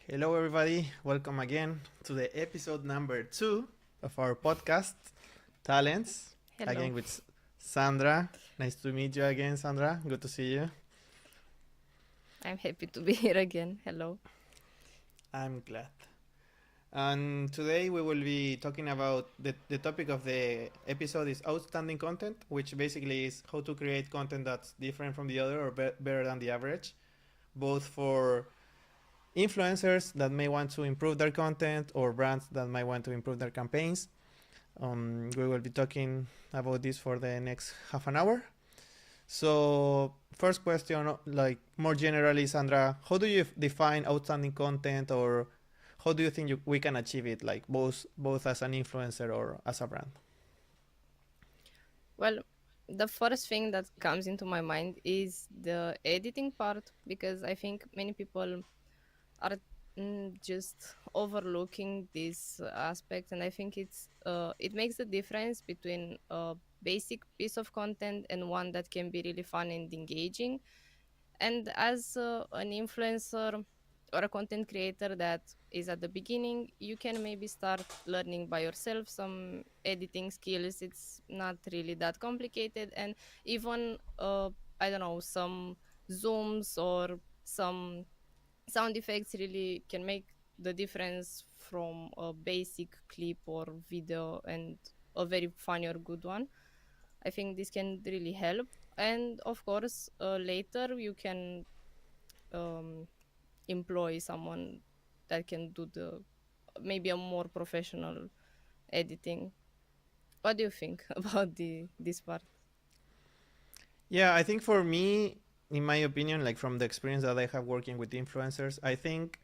Hello, everybody. Welcome again to the episode number 2 of our podcast, Talents. Hello. Again with Sandra. Nice to meet you again, Sandra. Good to see you. I'm happy to be here again. Hello. I'm glad. And today we will be talking about the topic of the episode is outstanding content, which basically is how to create content that's different from the other or better than the average, both for influencers that may want to improve their content or brands that might want to improve their campaigns. We will be talking about this for the next half an hour. So, first question, like more generally, Sandra, how do you define outstanding content, or how do you think we can achieve it, like both as an influencer or as a brand? Well, the first thing that comes into my mind is the editing part because I think many people are just overlooking this aspect, and I think it makes the difference between a basic piece of content and one that can be really fun and engaging. And as an influencer or a content creator that is at the beginning, you can maybe start learning by yourself some editing skills. It's not really that complicated. And even, I don't know, some zooms or some sound effects really can make the difference from a basic clip or video and a very funny or good one. I think this can really help. And of course, later you can um, employ someone that can do the maybe a more professional editing. What do you think about the this part? Yeah, I think for me, in my opinion, like from the experience that I have working with influencers, I think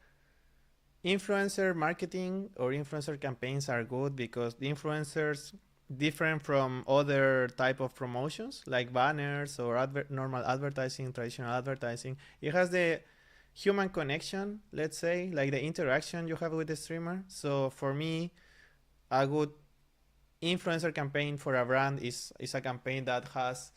influencer marketing or influencer campaigns are good because the influencers different from other type of promotions like banners or normal advertising, traditional advertising. It has the human connection, let's say, like the interaction you have with the streamer. So for me, a good influencer campaign for a brand is a campaign that has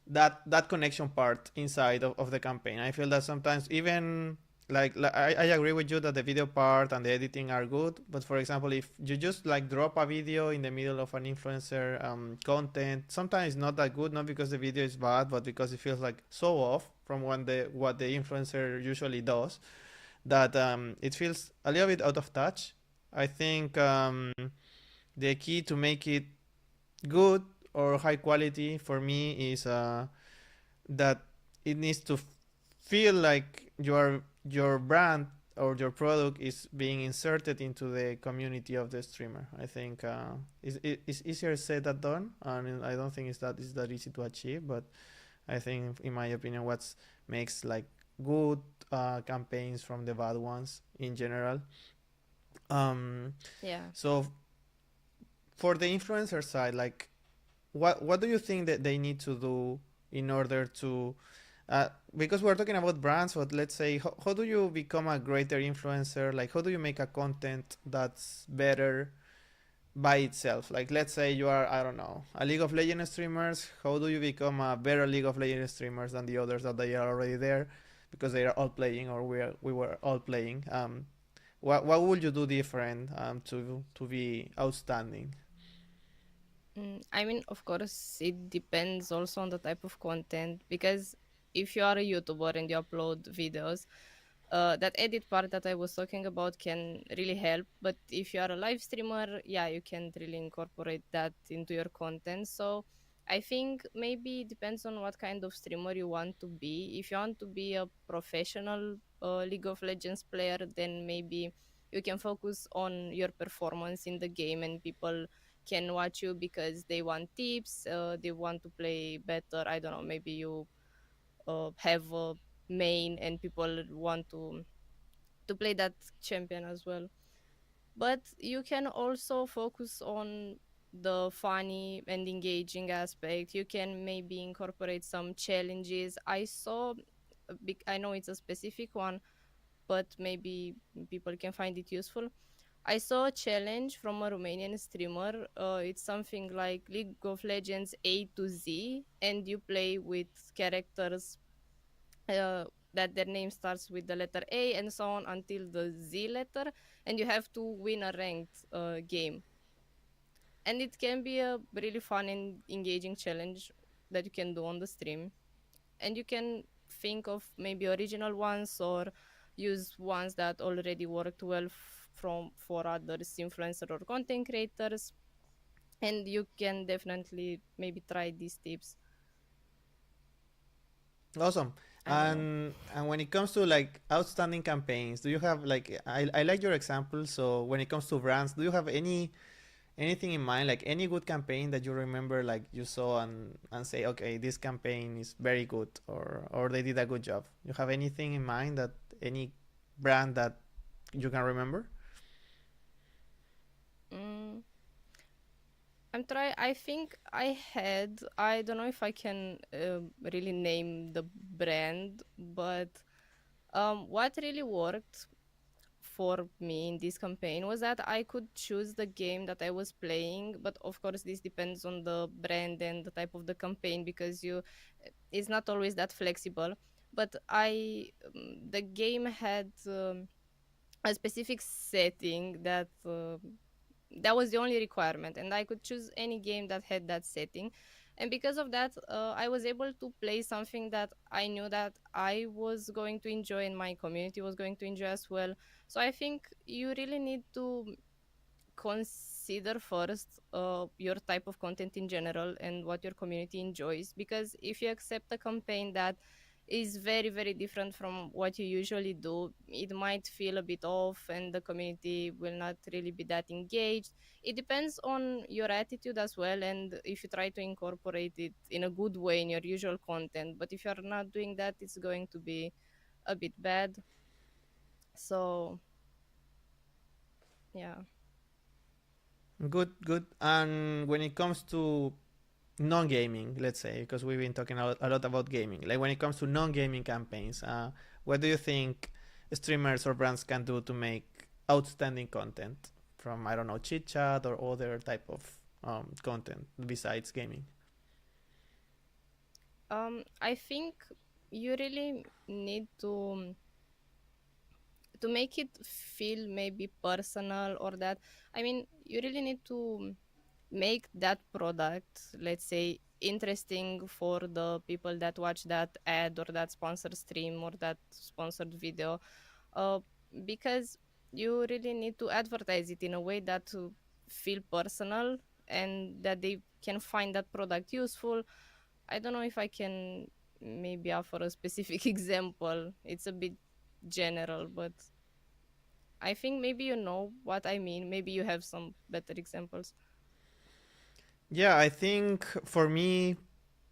that connection part inside of the campaign. I feel that sometimes even I agree with you that the video part and the editing are good, but for example, if you just like drop a video in the middle of an influencer content, sometimes it's not that good, not because the video is bad, but because it feels like so off from what the influencer usually does, that it feels a little bit out of touch. I think the key to make it good or high quality for me is that it needs to feel like your brand or your product is being inserted into the community of the streamer. I think it's easier said than done, and I don't think it's that easy to achieve. But I think, in my opinion, what makes like good campaigns from the bad ones in general. Um, Yeah. so for the influencer side, like what do you think that they need to do in order to because we're talking about brands, but let's say how do you become a greater influencer, like how do you make a content that's better by itself? Like let's say you are, I don't know, a League of Legends streamers, how do you become a better League of Legends streamers than the others that they are already there because they are all playing, or we were all playing? What would you do different to be outstanding? I mean, of course, it depends also on the type of content because if you are a YouTuber and you upload videos, that edit part that I was talking about can really help. But if you are a live streamer, yeah, you can't really incorporate that into your content. So I think maybe it depends on what kind of streamer you want to be. If you want to be a professional League of Legends player, then maybe you can focus on your performance in the game and people can watch you because they want tips, they want to play better. I don't know, maybe you have a main and people want to play that champion as well. But you can also focus on the funny and engaging aspect. You can maybe incorporate some challenges. I know it's a specific one, but maybe people can find it useful. I saw a challenge from a Romanian streamer. It's something like League of Legends A to Z, and you play with characters uh, that their name starts with the letter A and so on until the Z letter, and you have to win a ranked game. And it can be a really fun and engaging challenge that you can do on the stream. And you can think of maybe original ones or use ones that already worked well from for others influencer or content creators, and you can definitely maybe try these tips. Awesome. I don't know. And when it comes to like outstanding campaigns, do you have like I like your example. So when it comes to brands, do you have anything in mind, like any good campaign that you remember, like you saw and say, okay, this campaign is very good, or they did a good job? You have anything in mind, that any brand that you can remember? mm, I think I had, I don't know if I can really name the brand, but what really worked for me in this campaign was that I could choose the game that I was playing, but of course this depends on the brand and the type of the campaign, because you it's not always that flexible. But the game had a specific setting that was the only requirement, and I could choose any game that had that setting. And because of that, I was able to play something that I knew that I was going to enjoy and my community was going to enjoy as well. So I think you really need to consider first your type of content in general and what your community enjoys, because if you accept a campaign that is very very different from what you usually do, it might feel a bit off and the community will not really be that engaged. It depends on your attitude as well, and if you try to incorporate it in a good way in your usual content. But if you're not doing that, it's going to be a bit bad. So yeah. Good, good. And when it comes to non-gaming, let's say, because we've been talking a lot about gaming, like when it comes to non-gaming campaigns, what do you think streamers or brands can do to make outstanding content from, I don't know, chit chat or other type of content besides gaming? I think you really need to make it feel maybe personal, or that, I mean, you really need to make that product, let's say, interesting for the people that watch that ad or that sponsored stream or that sponsored video, uh, because you really need to advertise it in a way that to feel personal and that they can find that product useful. I don't know if I can maybe offer a specific example. It's a bit general, but I think maybe you know what I mean. Maybe you have some better examples. Yeah, I think for me,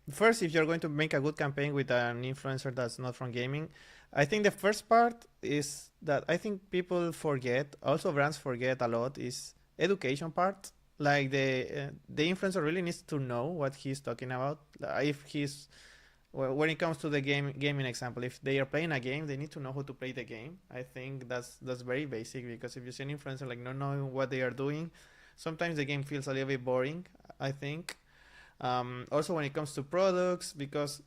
first, if you're going to make a good campaign with an influencer that's not from gaming, I think the first part is that I think people forget, also brands forget a lot, is education part. Like the influencer really needs to know what he's talking about. If he's well, when it comes to the gaming example, if they are playing a game, they need to know how to play the game. I think that's very basic, because if you see an influencer like not knowing what they are doing, sometimes the game feels a little bit boring, I think. Also, when it comes to products, because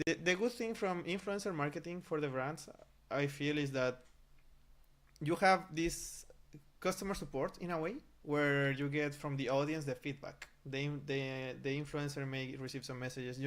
the good thing from influencer marketing for the brands, I feel, is that you have this customer support in a way, where you get from the audience the feedback. The influencer may receive some messages.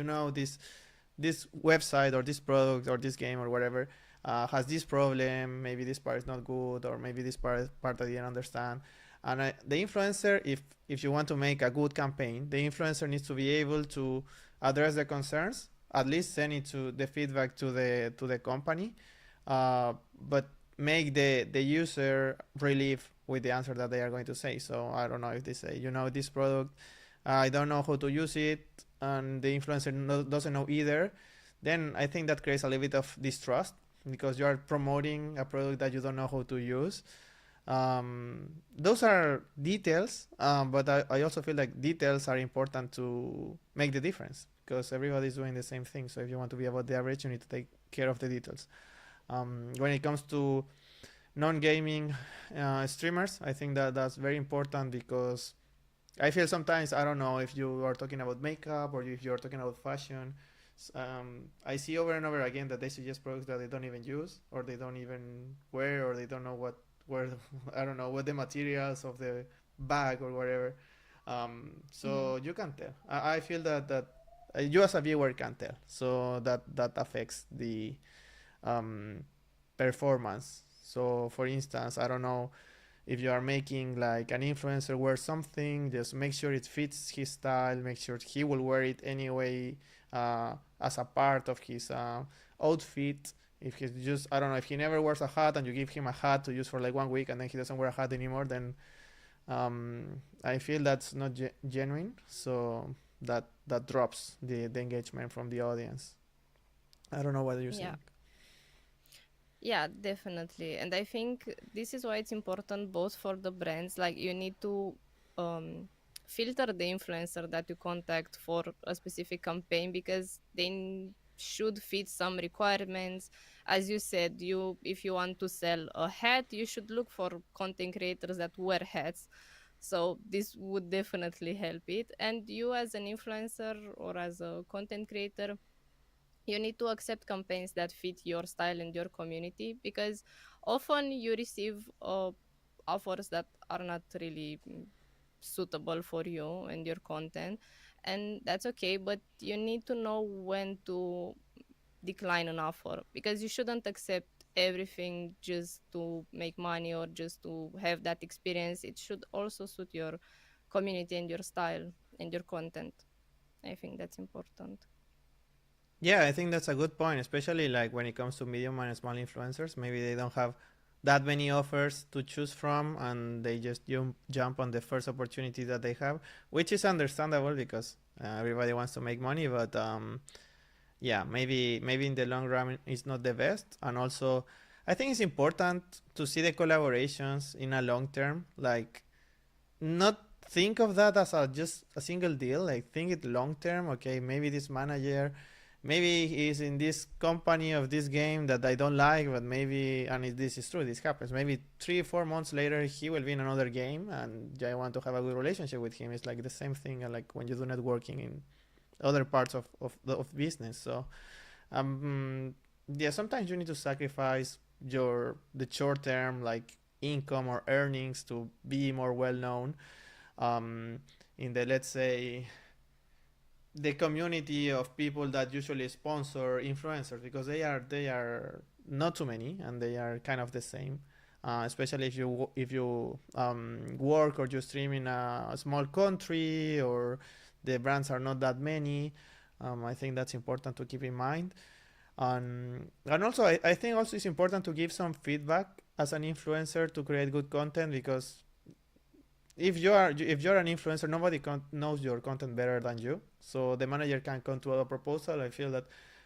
This website or this product or this game or whatever has this problem. Maybe this part is not good, or maybe this part I didn't understand. And the influencer, if you want to make a good campaign, the influencer needs to be able to address the concerns, at least send it to the feedback to the company, but make the user relieve with the answer that they are going to say. So I don't know, if they say, this product, I don't know how to use it, and the influencer doesn't know either, then I think that creates a little bit of distrust, because you are promoting a product that you don't know how to use. Those are details, but I also feel like details are important to make the difference, because everybody's doing the same thing. So if you want to be above the average, you need to take care of the details. When it comes to non-gaming streamers, I think that that's very important, because I feel sometimes, I don't know if you are talking about makeup or if you're talking about fashion, I see over and over again that they suggest products that they don't even use, or they don't even wear, or they don't know what where I don't know what the materials of the bag or whatever. Hmm. So you can tell. I feel that you as a viewer can tell. So that affects the um, performance. So for instance, I don't know if you are making like an influencer wear something, just make sure it fits his style, make sure he will wear it anyway as a part of his outfit. If he's just, I don't know, if he never wears a hat and you give him a hat to use for like 1 week and then he doesn't wear a hat anymore, then I feel that's not genuine. So that drops the engagement from the audience. I don't know what you Yeah. think. Yeah, definitely. And I think this is why it's important both for the brands, like you need to um, filter the influencer that you contact for a specific campaign because they should fit some requirements. As you said, you if you want to sell a hat, you should look for content creators that wear hats. So this would definitely help it. And you as an influencer or as a content creator, you need to accept campaigns that fit your style and your community because often you receive offers that are not really suitable for you and your content, and that's okay, but you need to know when to decline an offer because you shouldn't accept everything just to make money or just to have that experience. It should also suit your community and your style and your content. I think that's important. Yeah, I think that's a good point, especially like when it comes to medium and small influencers. Maybe they don't have that many offers to choose from, and they just jump on the first opportunity that they have, which is understandable because everybody wants to make money. But yeah, maybe in the long run it's not the best. And also, I think it's important to see the collaborations in a long term, like not think of that as just a single deal, like think it long term. Okay, maybe this manager, maybe he's in this company of this game that I don't like, but maybe, and this is true, this happens, maybe 3 4 months later he will be in another game and I want to have a good relationship with him. It's like the same thing like when you do networking in other parts of business. So yeah, sometimes you need to sacrifice the short term like income or earnings to be more well known um, in the, let's say, the community of people that usually sponsor influencers, because they are not too many and they are kind of the same. Especially if you work or you stream in a small country or the brands are not that many. I think that's important to keep in mind. And also I think also it's important to give some feedback as an influencer to create good content, because if you're an influencer, nobody knows your content better than you. So the manager can come to a proposal. I feel that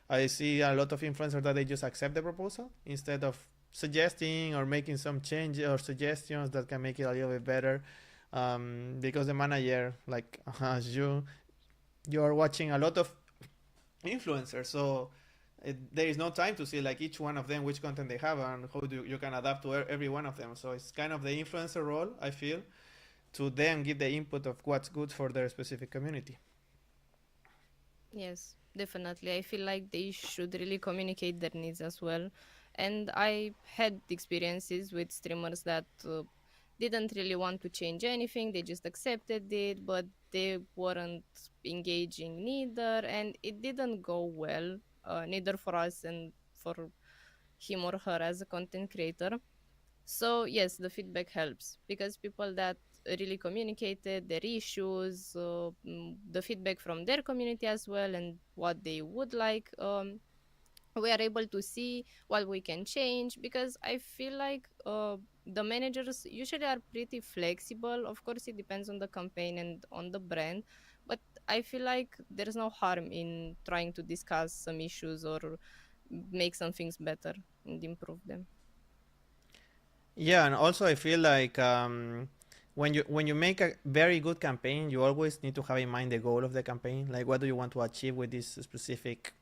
I see a lot of influencers that they just accept the proposal instead of suggesting or making some change or suggestions that can make it a little bit better. Because the manager, like as you are watching a lot of influencers, so there is no time to see like each one of them which content they have and how do you can adapt to every one of them. So it's kind of the influencer role, I feel, to then give the input of what's good for their specific community. Yes, definitely. I feel like they should really communicate their needs as well. And I had experiences with streamers that didn't really want to change anything. They just accepted it, but they weren't engaging neither. And it didn't go well, neither for us and for him or her as a content creator. So yes, the feedback helps because people that really communicated their issues, the feedback from their community as well, and what they would like, we are able to see what we can change. Because I feel like the managers usually are pretty flexible. Of course, it depends on the campaign and on the brand, but I feel like there's no harm in trying to discuss some issues or make some things better and improve them. Yeah, and also I feel like when you make a very good campaign, you always need to have in mind the goal of the campaign. Like, what do you want to achieve with this specific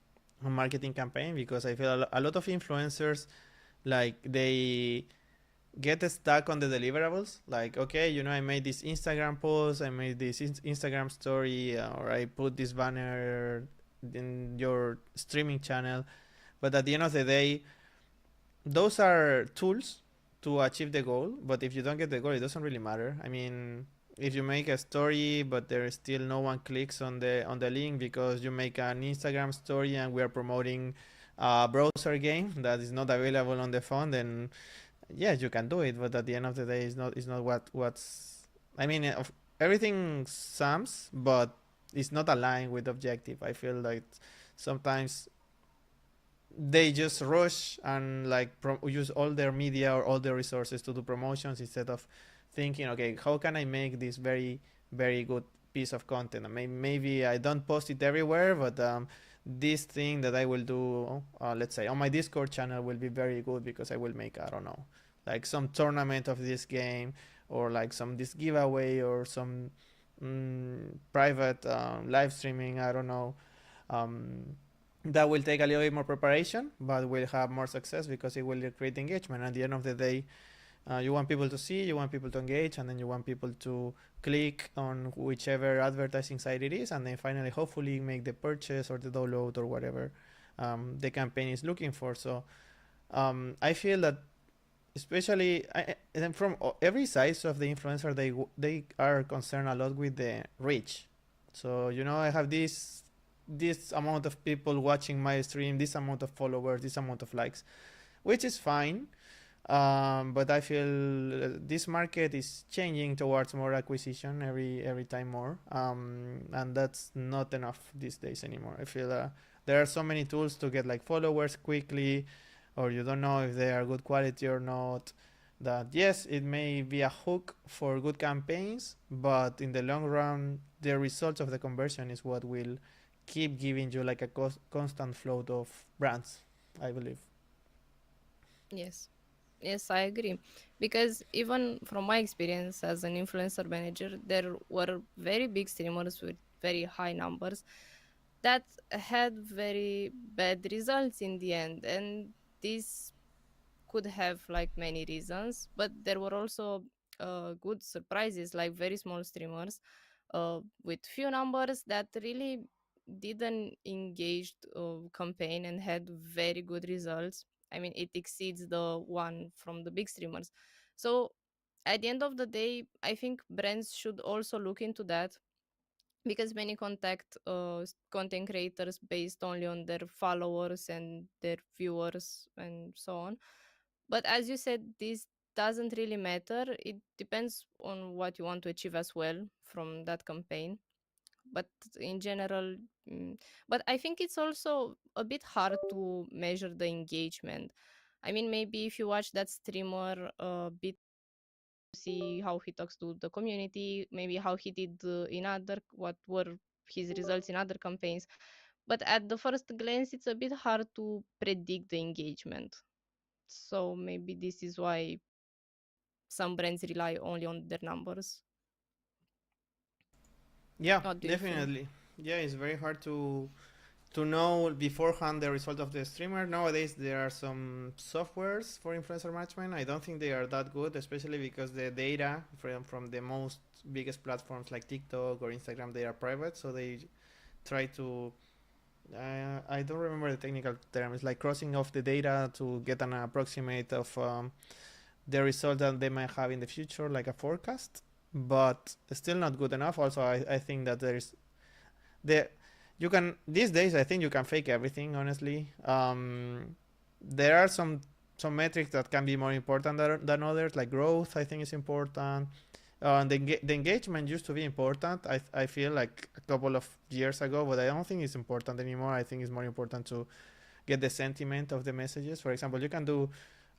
marketing campaign? Because I feel a lot of influencers, like, they get stuck on the deliverables. Like, okay, I made this Instagram post, I made this Instagram story, or I put this banner in your streaming channel. But at the end of the day, those are tools to achieve the goal. But if you don't get the goal, it doesn't really matter. I mean, if you make a story but there is still no one clicks on the link because you make an Instagram story and we are promoting a browser game that is not available on the phone, then yes, you can do it. But at the end of the day, it's not what's. I mean, everything sums, but it's not aligned with objective. I feel like sometimes they just rush and like use all their media or all their resources to do promotions instead of thinking, okay, how can I make this very good piece of content? Maybe I don't post it everywhere, but this thing that I will do, let's say on my Discord channel, will be very good because I will make, I don't know, like some tournament of this game, or like some this giveaway, or some private live streaming, I don't know. um, that will take a little bit more preparation, but will have more success because it will create engagement. At the end of the day, you want people to see, you want people to engage, and then you want people to click on whichever advertising site it is, and then finally, hopefully, make the purchase or the download or whatever the campaign is looking for. So I feel that, especially and from every side of the influencer, they are concerned a lot with the reach. So I have this amount of people watching my stream, this amount of followers, this amount of likes, which is fine. But I feel this market is changing towards more acquisition every time more, and that's not enough these days anymore. I feel there are so many tools to get like followers quickly, or you don't know if they are good quality or not. That yes, it may be a hook for good campaigns, but in the long run, the results of the conversion is what will keep giving you like a constant flow of brands, I believe. Yes. Yes, I agree. Because even from my experience as an influencer manager, there were very big streamers with very high numbers that had very bad results in the end. And this could have like many reasons, but there were also good surprises, like very small streamers with few numbers that really didn't engage campaign and had very good results. I mean, it exceeds the one from the big streamers. So at the end of the day, I think brands should also look into that, because many contact content creators based only on their followers and their viewers and so on. But as you said, this doesn't really matter. It depends on what you want to achieve as well from that campaign. But in general, mm, but I think it's also a bit hard to measure the engagement. I mean, maybe if you watch that streamer a bit, see how he talks to the community, maybe how he did in other, what were his results in other campaigns. But at the first glance, it's a bit hard to predict the engagement. So maybe this is why some brands rely only on their numbers. Yeah, What do you think? definitely. Yeah, it's very hard to know beforehand the result of the streamer. Nowadays, there are some softwares for influencer management. I don't think they are that good, especially because the data from the most biggest platforms like TikTok or Instagram, they are private, so they try to. I don't remember the technical term. It's like crossing off the data to get an approximate of the result that they might have in the future, like a forecast. But still not good enough. Also, I think that there is the you can these days I think you can fake everything, honestly. There are some metrics that can be more important than others, like growth. I think is important. The engagement used to be important. I feel like a couple of years ago, but I don't think it's important anymore. I think it's more important to get the sentiment of the messages. For example, you can do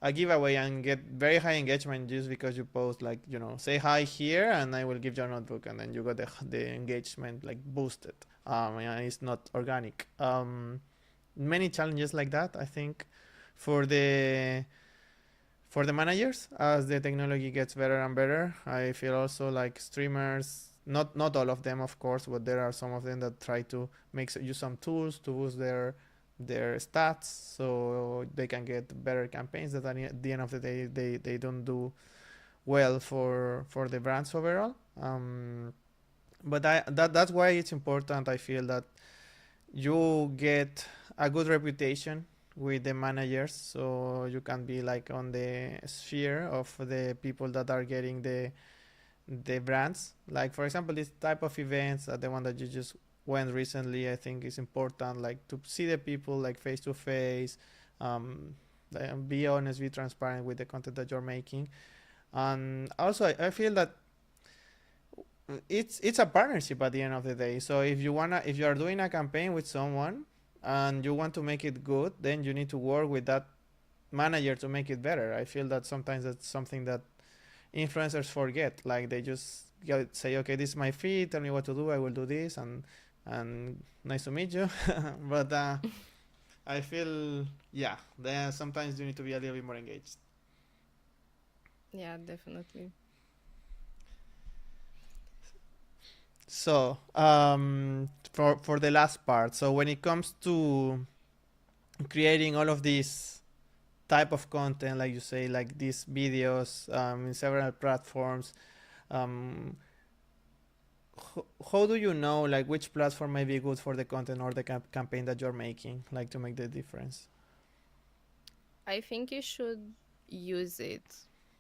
a giveaway and get very high engagement just because you post, like, say hi here and I will give you a notebook, and then you got the engagement like boosted. And it's not organic. Many challenges like that, I think, for the managers as the technology gets better and better. I feel also like streamers, not all of them, of course, but there are some of them that try to use some tools to boost their stats so they can get better campaigns that at the end of the day they don't do well for the brands overall. But that's why it's important. I feel that you get a good reputation with the managers, so you can be like on the sphere of the people that are getting the brands. Like for example, this type of events, the one that you just went recently, I think is important. Like to see the people like face to face, be honest, be transparent with the content that you're making, and also I feel that it's a partnership at the end of the day. So if you are doing a campaign with someone and you want to make it good, then you need to work with that manager to make it better. I feel that sometimes that's something that influencers forget. Like they just say, okay, this is my feed. Tell me what to do. I will do this, and nice to meet you. But I feel yeah, then sometimes you need to be a little bit more engaged. Yeah, definitely. So for the last part, so when it comes to creating all of these type of content, like you say, like these videos in several platforms, um, how do you know like which platform may be good for the content or the campaign that you're making, like to make the difference? I think you should use it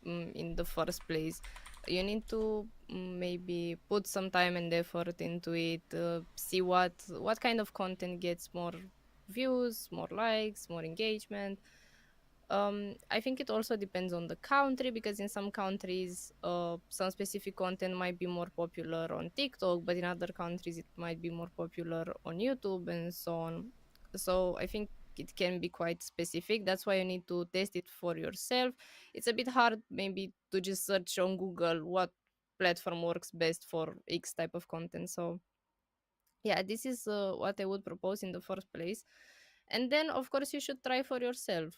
in the first place. You need to maybe put some time and effort into it. See what kind of content gets more views, more likes, more engagement. I think it also depends on the country, because in some countries, some specific content might be more popular on TikTok, but in other countries, it might be more popular on YouTube and so on. So I think it can be quite specific. That's why you need to test it for yourself. It's a bit hard, maybe, to just search on Google what platform works best for X type of content. So yeah, this is what I would propose in the first place. And then, of course, you should try for yourself.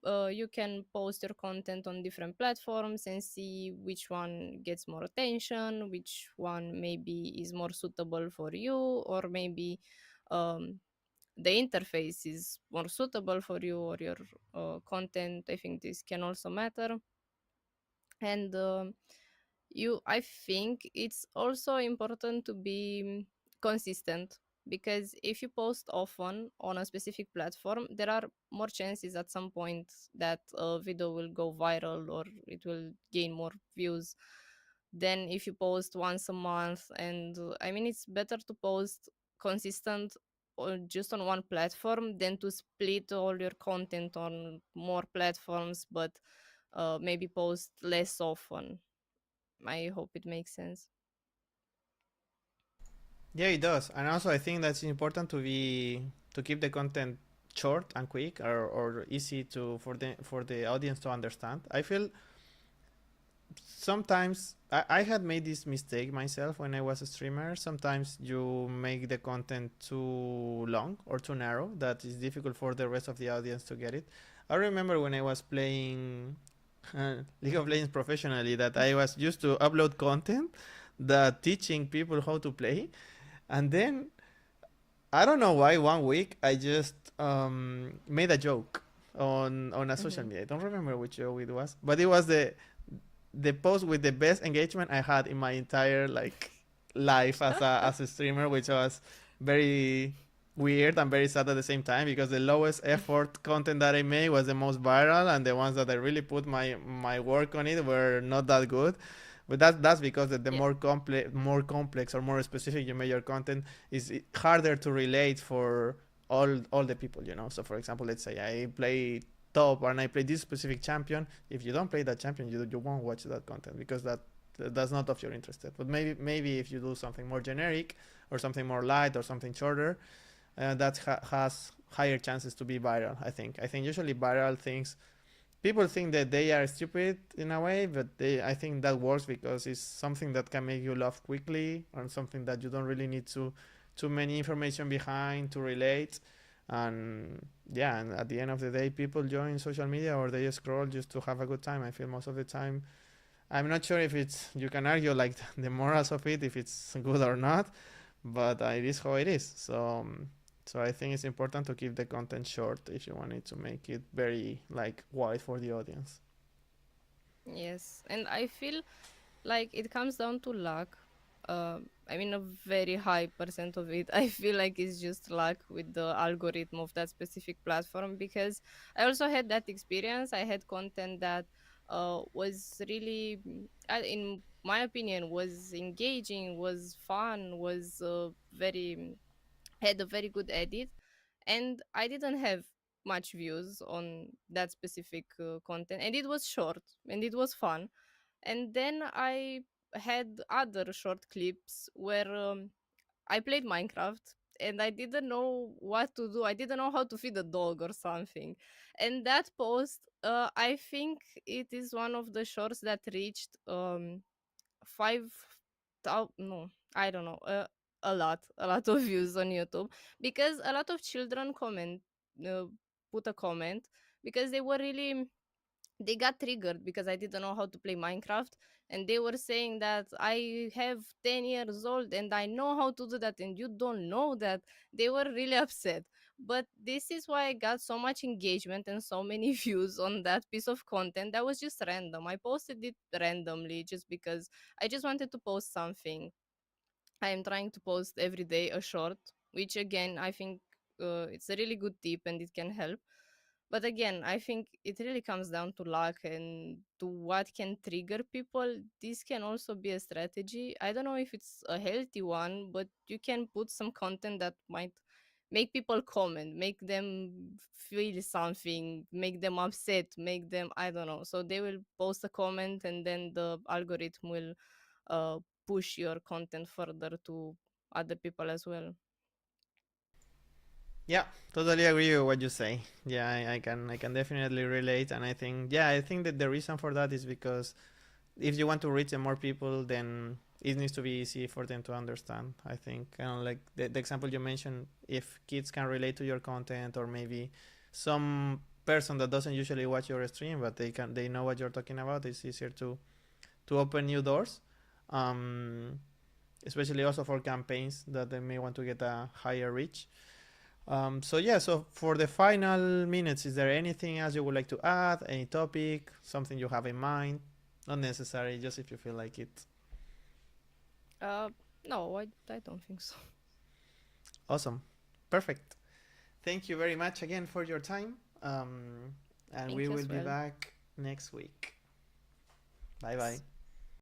You can post your content on different platforms and see which one gets more attention, which one maybe is more suitable for you, or maybe um, the interface is more suitable for you or your content. I think this can also matter. And I think it's also important to be consistent, because if you post often on a specific platform, there are more chances at some point that a video will go viral or it will gain more views than if you post once a month. And I mean, it's better to post consistent or just on one platform than to split all your content on more platforms, but maybe post less often. I hope it makes sense. Yeah, it does. And also I think that's important to keep the content short and quick, or easy to for the audience to understand. I feel sometimes I had made this mistake myself when I was a streamer. Sometimes you make the content too long or too narrow that is difficult for the rest of the audience to get it. I remember when I was playing League of Legends professionally that I was used to upload content that teaching people how to play, and then I don't know why one week I just made a joke on a social Hmm. media. I don't remember which joke it was, but it was the post with the best engagement I had in my entire like life as a streamer, which was very weird and very sad at the same time because the lowest effort content that I made was the most viral, and the ones that I really put my work on it were not that good. But that's because the Yeah, more complex or more specific you make your content, is harder to relate for all the people, you know. So for example, let's say I play top and I play this specific champion. If you don't play that champion, you won't watch that content because that's not of your interest. But maybe if you do something more generic or something more light or something shorter, that has higher chances to be viral. I think usually viral things, people think that they are stupid in a way, but I think that works because it's something that can make you laugh quickly, and something that you don't really need too many information behind to relate. And yeah, and at the end of the day, people join social media or they scroll just to have a good time. I feel most of the time, I'm not sure if it's, you can argue like the morals of it, if it's good or not, but it is how it is. So I think it's important to keep the content short if you want it to make it very like wide for the audience. yes. And I feel like it comes down to luck. I mean, a very high percent of it, I feel like it's just luck with the algorithm of that specific platform. Because I also had that experience. I had content that was really, in my opinion, was engaging, was fun, was very had a very good edit, and I didn't have much views on that specific content, and it was short and it was fun. And then I had other short clips where I played Minecraft and I didn't know what to do. I didn't know how to feed a dog or something. And that post, I think it is one of the shorts that reached 5,000, no, I don't know, a lot of views on YouTube, because a lot of children uh, put a comment, because they were really, they got triggered because I didn't know how to play Minecraft, and they were saying that I have 10 years old and I know how to do that and you don't know that. They were really upset. But this is why I got so much engagement and so many views on that piece of content that was just random. I posted it randomly just because I just wanted to post something. I am trying to post every day a short, which again, I think it's a really good tip and it can help. But again, I think it really comes down to luck and to what can trigger people. This can also be a strategy. I don't know if it's a healthy one, but you can put some content that might make people comment, make them feel something, make them upset, make them, I don't know. So they will post a comment and then the algorithm will uh, push your content further to other people as well. Yeah, totally agree with what you say. Yeah, I can definitely relate, and I think that the reason for that is because if you want to reach more people, then it needs to be easy for them to understand. I think, like the example you mentioned, if kids can relate to your content, or maybe some person that doesn't usually watch your stream, but they know what you're talking about, it's easier to open new doors. Um, Especially also for campaigns that they may want to get a higher reach. So yeah, so for the final minutes, is there anything else you would like to add? Any topic, something you have in mind? Not necessary, just if you feel like it. Uh, no, I don't think so. Awesome, perfect. Thank you very much again for your time. And we Thank you will as be well. back next week. Bye bye.